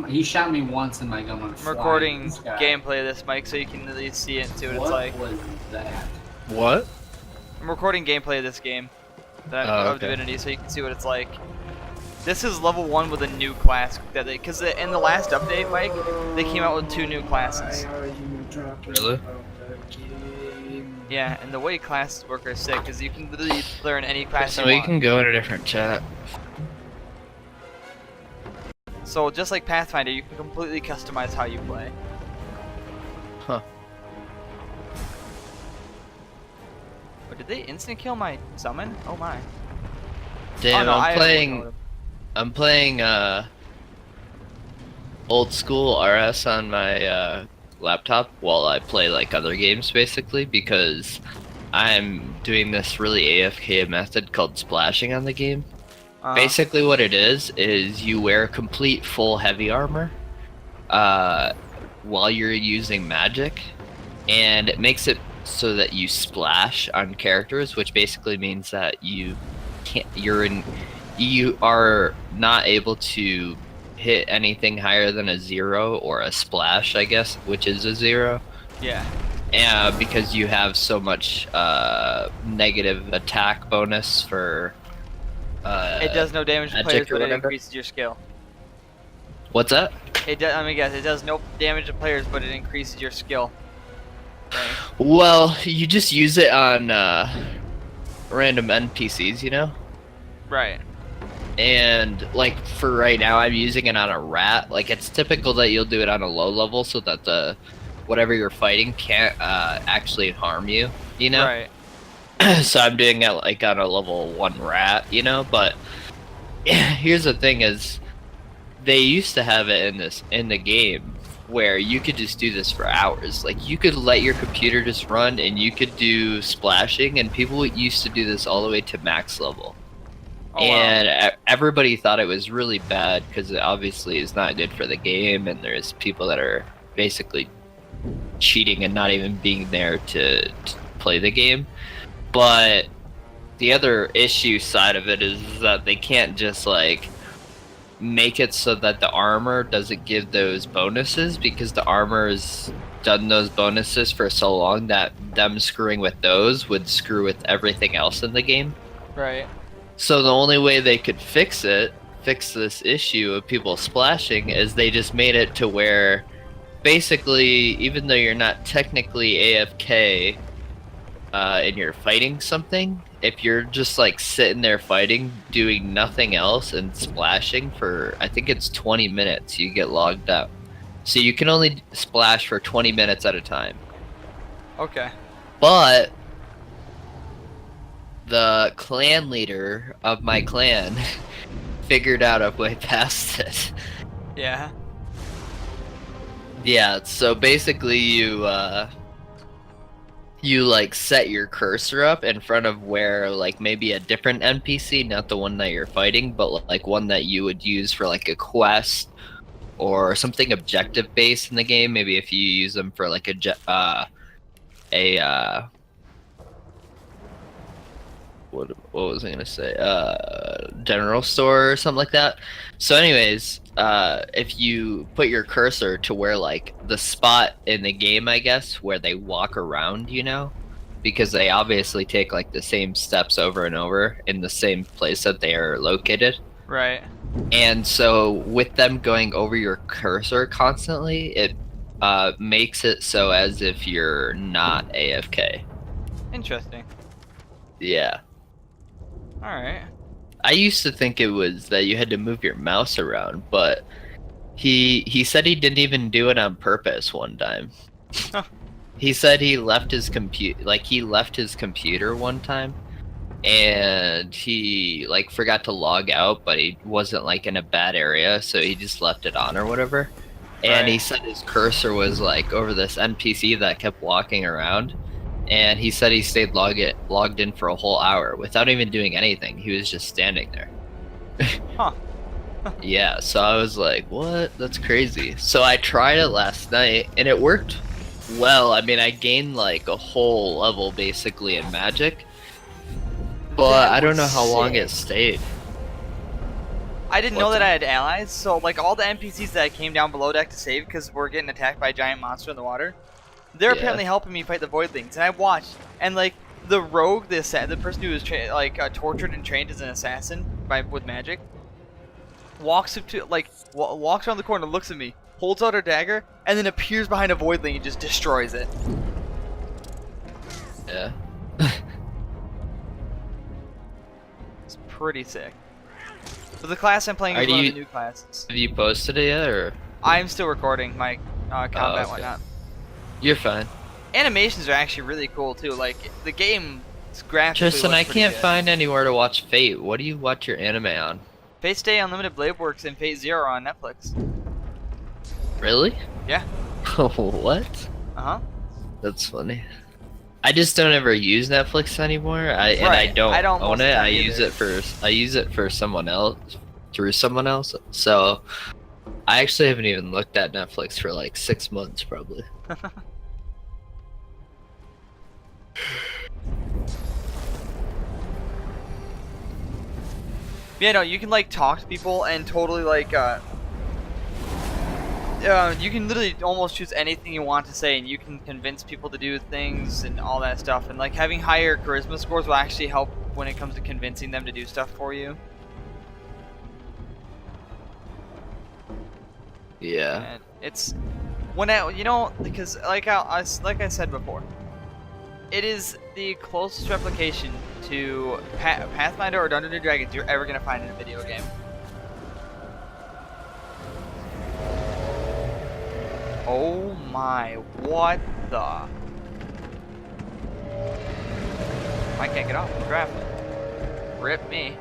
He shot me once and my gun went I'm flying. recording This guy. gameplay of this, Mike, so you can at least see it and see what it's like. What was that? What? I'm recording gameplay of this game Oh, of okay. Divinity, so you can see what it's like. This is level 1 with a new class that because in the last update, Mike, they came out with 2 new classes. Really? Yeah, and the way classes work are sick, because you can literally learn any class So you we want. can go in a different chat. So just like Pathfinder, you can completely customize how you play. Huh. Oh, did they instant kill my summon? Oh my. Damn, oh, no, I'm playing old school RS on my laptop while I play like other games basically because I'm doing this really AFK method called splashing on the game. Basically what it is you wear complete full heavy armor while you're using magic, and it makes it so that you splash on characters, which basically means that you are not able to hit anything higher than a 0 or a splash, I guess, which is a 0. Yeah. Because you have so much negative attack bonus for it does no damage to magic players, or but it whatever. increases your skill. What's that? It does. I mean, guys, it does no damage to players, but it increases your skill. Okay. Well, you just use it on random NPCs, you know? Right. And like for right now, I'm using it on a rat. Like it's typical that you'll do it on a low level so that the whatever you're fighting can't actually harm you, you know? Right. So I'm doing it like on a level 1 rat, you know? But here's the thing is they used to have it in the game where you could just do this for hours. Like you could let your computer just run and you could do splashing, and people used to do this all the way to max level. Oh, And wow. everybody thought it was really bad because it obviously is not good for the game, and there's people that are basically cheating and not even being there to play the game. But the other issue side of it is that they can't just like make it so that the armor doesn't give those bonuses, because the armor has done those bonuses for so long that them screwing with those would screw with everything else in the game. Right. So the only way they could fix this issue of people splashing, is they just made it to where basically even though you're not technically AFK and you're fighting something, if you're just like sitting there fighting, doing nothing else and splashing for, I think it's 20 minutes, you get logged out. So you can only splash for 20 minutes at a time. Okay. But the clan leader of my clan figured out a way past it. Yeah. Yeah, so basically you like set your cursor up in front of where like maybe a different NPC, not the one that you're fighting, but like one that you would use for like a quest or something objective based in the game. Maybe if you use them for like what was I gonna say? General store or something like that. So anyways, if you put your cursor to where like the spot in the game, I guess, where they walk around, you know, because they obviously take like the same steps over and over in the same place that they are located. Right. And so with them going over your cursor constantly, it makes it so as if you're not AFK. Interesting. Yeah. Alright. I used to think it was that you had to move your mouse around, but he said he didn't even do it on purpose one time. Huh. He said he left his computer one time, and he like forgot to log out, but he wasn't like in a bad area, so he just left it on or whatever. And he Right. said his cursor was like over this NPC that kept walking around. And he said he stayed logged in for a whole hour without even doing anything. He was just standing there. Huh. Yeah, so I was like, what? That's crazy. So I tried it last night, and it worked well. I mean, I gained like a whole level basically in magic. But I don't know how long it stayed. I didn't know What's that I up? had allies, so like all the NPCs that I came down below deck to save because we're getting attacked by a giant monster in the water, they're Yeah. apparently helping me fight the voidlings, and I watched, and like the rogue, the person who was tortured and trained as an assassin with magic, walks up to walks around the corner, looks at me, holds out her dagger, and then appears behind a voidling and just destroys it. Yeah. It's pretty sick. But the class I'm playing is Are one you- of the new classes. Have you posted it yet, or I'm still recording my combat okay. whatnot. you're fine? Animations are actually really cool too. Like the game graphically Tristan, I looks pretty can't good. find anywhere to watch Fate. What do you watch your anime on? Fate Stay Unlimited Blade Works and Fate Zero on Netflix. Really? Yeah. What? Uh-huh. That's funny. I just don't ever use Netflix anymore. And I Right. don't I don't most own of the it. time I use either. it for someone else, through someone else. So I actually haven't even looked at Netflix for like 6 months probably. Yeah, no, you can like talk to people and totally like you can literally almost choose anything you want to say, and you can convince people to do things and all that stuff. And like having higher charisma scores will actually help when it comes to convincing them to do stuff for you. Yeah. And it's because like I said before, it is the closest replication to Pathfinder or Dungeons and Dragons you're ever gonna find in a video game. Oh my, what the? I can't get off the draft. Rip me.